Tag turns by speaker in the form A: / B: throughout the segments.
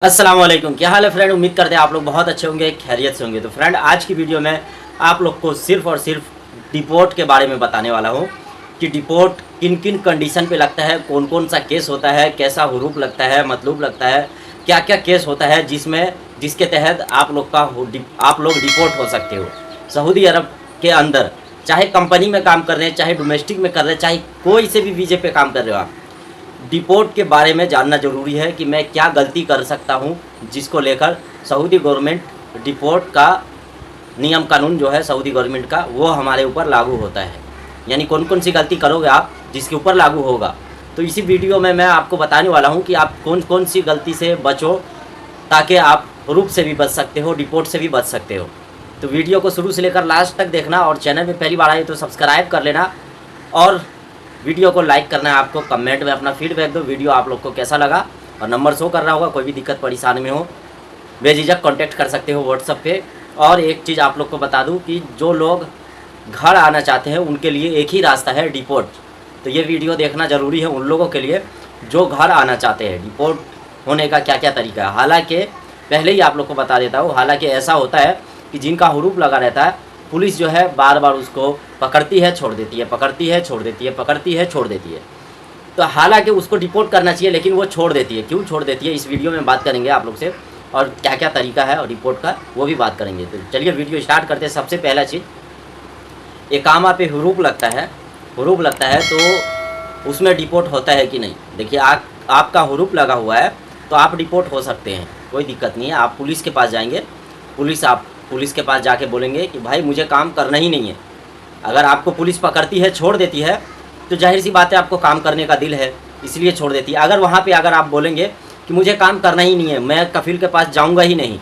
A: अस्सलाम वालेकुम, क्या हाल है फ्रेंड। उम्मीद करते हैं आप लोग बहुत अच्छे होंगे, खैरियत से होंगे। तो फ्रेंड, आज की वीडियो में आप लोग को सिर्फ और सिर्फ डिपोर्ट के बारे में बताने वाला हूँ कि डिपोर्ट किन किन कंडीशन पे लगता है, कौन कौन सा केस होता है, कैसा हुरूफ लगता है, मतलूब लगता है, क्या क्या केस होता है जिसके तहत आप लोग डिपोर्ट हो सकते हो सऊदी अरब के अंदर। चाहे कंपनी में काम कर रहे हैं, चाहे डोमेस्टिक में कर रहे हैं, चाहे कोई से भी वीज़े पे काम कर रहे हो आप, डिपोर्ट के बारे में जानना ज़रूरी है कि मैं क्या गलती कर सकता हूं, जिसको लेकर सऊदी गवर्नमेंट डिपोर्ट का नियम कानून जो है सऊदी गवर्नमेंट का, वो हमारे ऊपर लागू होता है। यानी कौन कौन सी गलती करोगे आप जिसके ऊपर लागू होगा। तो इसी वीडियो में मैं आपको बताने वाला हूं कि आप कौन कौन सी गलती से बचो, ताकि आप रूप से भी बच सकते हो, डिपोर्ट से भी बच सकते हो। तो वीडियो को शुरू से लेकर लास्ट तक देखना, और चैनल में पहली बार आए तो सब्सक्राइब कर लेना, और वीडियो को लाइक करना है आपको। कमेंट में अपना फीडबैक दो, वीडियो आप लोग को कैसा लगा। और नंबर शो कर रहा होगा, कोई भी दिक्कत परेशानी में हो बेझिझक कांटेक्ट कर सकते हो व्हाट्सएप पे। और एक चीज़ आप लोग को बता दूं कि जो लोग घर आना चाहते हैं उनके लिए एक ही रास्ता है, डिपोर्ट। तो ये वीडियो देखना ज़रूरी है उन लोगों के लिए जो घर आना चाहते हैं। डिपोर्ट होने का क्या क्या तरीका है, हालाँकि पहले ही आप लोग को बता देता हूँ। हालाँकि ऐसा होता है कि जिनका हुरूफ लगा रहता है, पुलिस जो है बार बार उसको पकड़ती है, छोड़ देती है, पकड़ती है, छोड़ देती है, पकड़ती है, छोड़ देती है। तो हालांकि उसको डिपोर्ट करना चाहिए, लेकिन वो छोड़ देती है। क्यों छोड़ देती है, इस वीडियो में बात करेंगे आप लोग से, और क्या क्या तरीका है और रिपोर्ट का वो भी बात करेंगे। तो चलिए वीडियो स्टार्ट करते हैं। सबसे पहला चीज़, इकामा पे हुरूफ लगता है, हुरूफ लगता है तो उसमें डिपोर्ट होता है कि नहीं। देखिए, आपका हुरूफ लगा हुआ है तो आप डिपोर्ट हो सकते हैं, कोई दिक्कत नहीं है। आप पुलिस के पास जाएंगे, पुलिस के पास जाके बोलेंगे कि भाई मुझे काम करना ही नहीं है। अगर आपको पुलिस पकड़ती है, छोड़ देती है, तो जाहिर सी बात है आपको काम करने का दिल है, इसलिए छोड़ देती है। अगर वहाँ पे अगर आप बोलेंगे कि मुझे काम करना ही नहीं है, मैं कफील के पास जाऊँगा ही नहीं,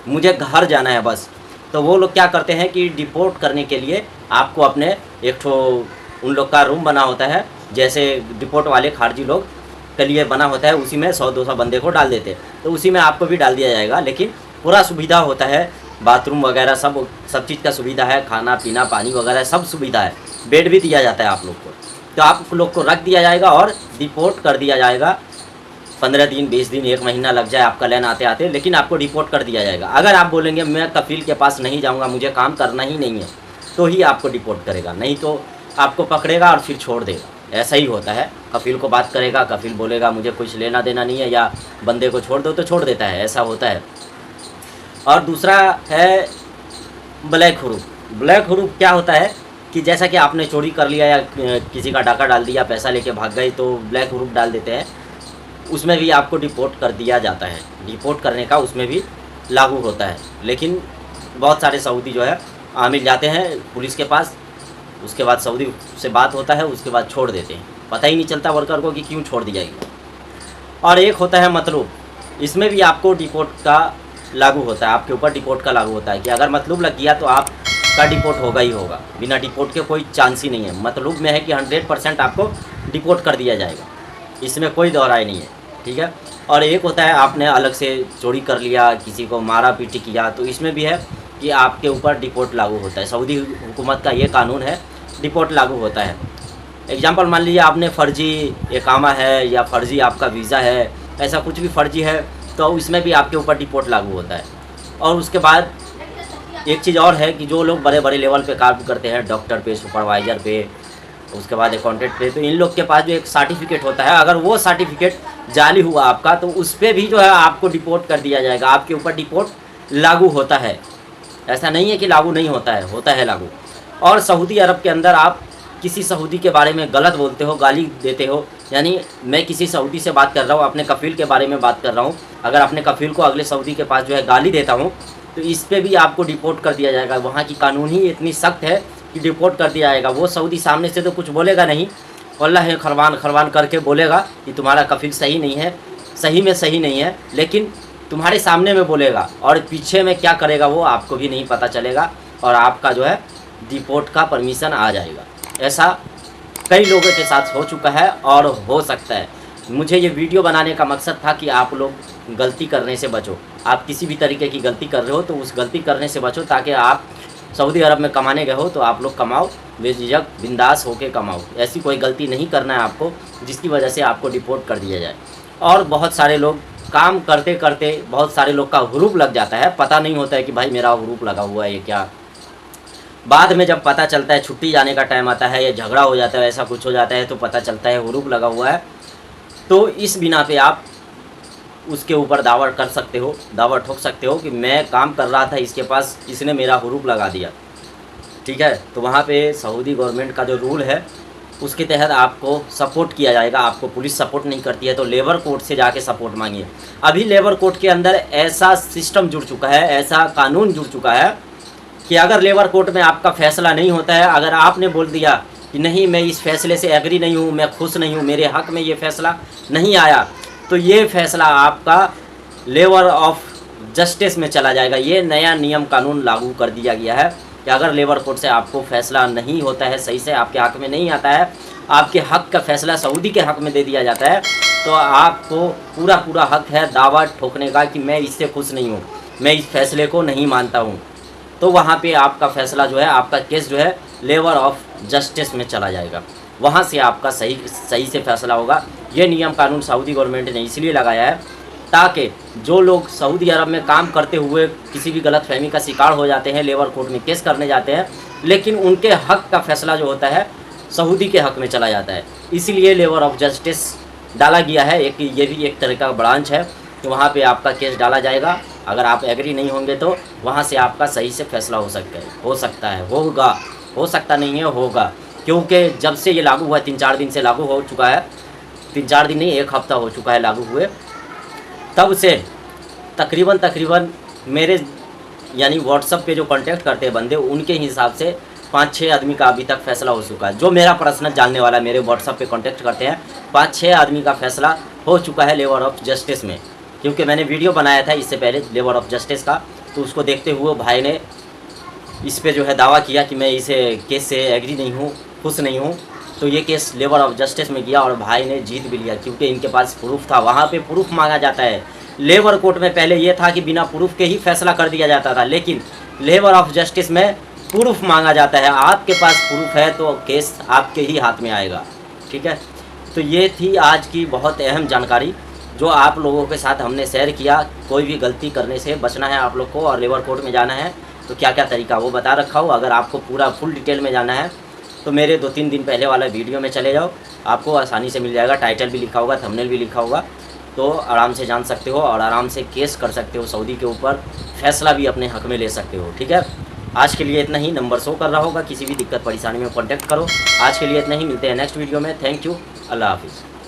A: मुझे घर जाना है बस, तो वो लोग क्या करते हैं कि डिपोर्ट करने के लिए आपको अपने एक ठो उन लोग का रूम बना होता है, जैसे डिपोर्ट वाले खारजी लोग के लिए बना होता है, उसी में 100-200 बंदे को डाल देते हैं। तो उसी में आपको भी डाल दिया जाएगा, लेकिन पूरा सुविधा होता है, बाथरूम वगैरह सब चीज़ का सुविधा है, खाना पीना पानी वगैरह सब सुविधा है, बेड भी दिया जाता है आप लोग को। तो आप लोग को रख दिया जाएगा और डिपोर्ट कर दिया जाएगा। 15 दिन 20 दिन 1 महीना लग जाए आपका लाइन आते आते, लेकिन आपको डिपोर्ट कर दिया जाएगा। अगर आप बोलेंगे मैं कफील के पास नहीं जाऊँगा, मुझे काम करना ही नहीं है, तो ही आपको डिपोर्ट करेगा, नहीं तो आपको पकड़ेगा और फिर छोड़ देगा। ऐसा ही होता है, कफील को बात करेगा, कफील बोलेगा मुझे कुछ लेना देना नहीं है, या बंदे को छोड़ दो तो छोड़ देता है, ऐसा होता है। और दूसरा है ब्लैक हुरूफ। ब्लैक हुरूफ क्या होता है कि जैसा कि आपने चोरी कर लिया या किसी का डाका डाल दिया, पैसा लेके भाग गए, तो ब्लैक हुरूफ डाल देते हैं, उसमें भी आपको डिपोर्ट कर दिया जाता है। डिपोर्ट करने का उसमें भी लागू होता है। लेकिन बहुत सारे सऊदी जो है आमिल जाते हैं पुलिस के पास, उसके बाद सऊदी से बात होता है, उसके बाद छोड़ देते हैं, पता ही नहीं चलता वर्कर को कि क्यों छोड़ दिया गया। और एक होता है मतलूब, इसमें भी आपको डिपोर्ट का लागू होता है, आपके ऊपर डिपोर्ट का लागू होता है कि अगर मतलूब लग गया तो आपका डिपोर्ट होगा ही होगा, बिना डिपोर्ट के कोई चांस ही नहीं है। मतलूब में है कि 100% आपको डिपोर्ट कर दिया जाएगा, इसमें कोई दोहराई नहीं है, ठीक है। और एक होता है आपने अलग से चोरी कर लिया, किसी को मारा पीटी किया, तो इसमें भी है कि आपके ऊपर डिपोर्ट लागू होता है। सऊदी हुकूमत का ये कानून है, डिपोर्ट लागू होता है। एग्जाम्पल मान लीजिए आपने फ़र्जी इकामा है या फ़र्जी आपका वीज़ा है, ऐसा कुछ भी फ़र्जी है, तो इसमें भी आपके ऊपर डिपोर्ट लागू होता है। और उसके बाद एक चीज़ और है कि जो लोग बड़े बड़े लेवल पे काम करते हैं, डॉक्टर पे, सुपरवाइज़र पे, उसके बाद अकाउंटेंट पे, तो इन लोग के पास जो एक सर्टिफिकेट होता है, अगर वो सर्टिफिकेट जाली हुआ आपका, तो उस पर भी जो है आपको डिपोर्ट कर दिया जाएगा, आपके ऊपर डिपोर्ट लागू होता है। ऐसा नहीं है कि लागू नहीं होता है, होता है लागू। और सऊदी अरब के अंदर आप किसी सऊदी के बारे में गलत बोलते हो, गाली देते हो, यानी मैं किसी सऊदी से बात कर रहा हूँ, अपने कफील के बारे में बात कर रहा हूँ, अगर अपने कफील को अगले सऊदी के पास जो है गाली देता हूँ, तो इस पे भी आपको डिपोर्ट कर दिया जाएगा। वहाँ की कानून ही इतनी सख्त है कि डिपोर्ट कर दिया जाएगा। वो सऊदी सामने से तो कुछ बोलेगा नहीं, वल्लाह खरवान खरवान करके बोलेगा कि तुम्हारा कफील सही नहीं है, सही में सही नहीं है, लेकिन तुम्हारे सामने में बोलेगा, और पीछे में क्या करेगा वो आपको भी नहीं पता चलेगा, और आपका जो है डिपोर्ट का परमिशन आ जाएगा। ऐसा कई लोगों के साथ हो चुका है और हो सकता है। मुझे ये वीडियो बनाने का मकसद था कि आप लोग गलती करने से बचो। आप किसी भी तरीके की गलती कर रहे हो तो उस गलती करने से बचो, ताकि आप सऊदी अरब में कमाने गए हो तो आप लोग कमाओ, बेझिझक बिंदास होके कमाओ। ऐसी कोई गलती नहीं करना है आपको जिसकी वजह से आपको डिपोर्ट कर दिया जाए। और बहुत सारे लोग काम करते करते बहुत सारे लोग का हुरूप लग जाता है, पता नहीं होता है कि भाई मेरा हुरूप लगा हुआ है ये क्या। बाद में जब पता चलता है, छुट्टी जाने का टाइम आता है या झगड़ा हो जाता है, ऐसा कुछ हो जाता है, तो पता चलता है हुरूप लगा हुआ है। तो इस बिना पे आप उसके ऊपर दावा कर सकते हो, दावा ठोक सकते हो कि मैं काम कर रहा था इसके पास, इसने मेरा हुरूप लगा दिया। ठीक है, तो वहाँ पे सऊदी गवर्नमेंट का जो रूल है उसके तहत आपको सपोर्ट किया जाएगा। आपको पुलिस सपोर्ट नहीं करती है तो लेबर कोर्ट से जाके सपोर्ट मांगिए। अभी लेबर कोर्ट के अंदर ऐसा सिस्टम जुड़ चुका है, ऐसा कानून जुड़ चुका है कि अगर लेबर कोर्ट में आपका फैसला नहीं होता है, अगर आपने बोल दिया कि नहीं मैं इस फैसले से एग्री नहीं हूँ, मैं खुश नहीं हूँ, मेरे हक में ये फैसला नहीं आया, तो ये फैसला आपका लेबर ऑफ जस्टिस में चला जाएगा। ये नया नियम कानून लागू कर दिया गया है कि अगर लेबर कोर्ट से आपको फैसला नहीं होता है, सही से आपके हक में नहीं आता है, आपके हक का फैसला सऊदी के हक में दे दिया जाता है, तो आपको पूरा हक है दावा ठोकने का कि मैं इससे खुश नहीं हूँ, मैं इस फैसले को नहीं मानता हूँ। तो वहाँ पे आपका फैसला जो है, आपका केस जो है लेबर ऑफ जस्टिस में चला जाएगा, वहाँ से आपका सही से फैसला होगा। ये नियम कानून सऊदी गवर्नमेंट ने इसलिए लगाया है ताकि जो लोग सऊदी अरब में काम करते हुए किसी भी गलतफहमी का शिकार हो जाते हैं, लेबर कोर्ट में केस करने जाते हैं, लेकिन उनके हक का फैसला जो होता है सऊदी के हक में चला जाता है, इसीलिए लेबर ऑफ जस्टिस डाला गया है। ये भी एक तरह का ब्रांच है कि वहाँ पे आपका केस डाला जाएगा। अगर आप एग्री नहीं होंगे तो वहाँ से आपका सही से फैसला हो सकता है, होगा, हो सकता नहीं है, होगा, क्योंकि जब से ये लागू हुआ है 3-4 दिन से लागू हो चुका है, 3-4 दिन नहीं, 1 हफ्ता हो चुका है लागू हुए, तब से तकरीबन मेरे यानी व्हाट्सअप पे जो कांटेक्ट करते हैं बंदे, उनके हिसाब से 5-6 आदमी का अभी तक फैसला हो चुका है। जो मेरा पर्सनल जानने वाला मेरे व्हाट्सअप पे कांटेक्ट करते हैं, 5-6 आदमी का फैसला हो चुका है लेबर ऑफ जस्टिस में। क्योंकि मैंने वीडियो बनाया था इससे पहले लेबर ऑफ जस्टिस का, तो उसको देखते हुए भाई ने इस पे जो है दावा किया कि मैं इसे केस से एग्री नहीं हूँ, खुश नहीं हूँ। तो ये केस लेबर ऑफ जस्टिस में गया और भाई ने जीत भी लिया, क्योंकि इनके पास प्रूफ था। वहाँ पे प्रूफ मांगा जाता है। लेबर कोर्ट में पहले ये था कि बिना प्रूफ के ही फैसला कर दिया जाता था, लेकिन लेबर ऑफ जस्टिस में प्रूफ मांगा जाता है। आपके पास प्रूफ है तो केस आपके ही हाथ में आएगा। ठीक है, तो ये थी आज की बहुत अहम जानकारी जो आप लोगों के साथ हमने शेयर किया। कोई भी गलती करने से बचना है आप लोग को और लेबर कोर्ट में जाना है तो क्या क्या तरीका वो बता रखा हो। अगर आपको पूरा फुल डिटेल में जाना है तो मेरे 2-3 दिन पहले वाला वीडियो में चले जाओ, आपको आसानी से मिल जाएगा। टाइटल भी लिखा होगा, थंबनेल भी लिखा होगा, तो आराम से जान सकते हो और आराम से केस कर सकते हो सऊदी के ऊपर, फैसला भी अपने हक में ले सकते हो। ठीक है, आज के लिए इतना ही। नंबर शो कर रहा होगा, किसी भी दिक्कत परेशानी में कॉन्टैक्ट करो। आज के लिए इतना ही, मिलते हैं नेक्स्ट वीडियो में। थैंक यू, अल्लाह हाफिज़।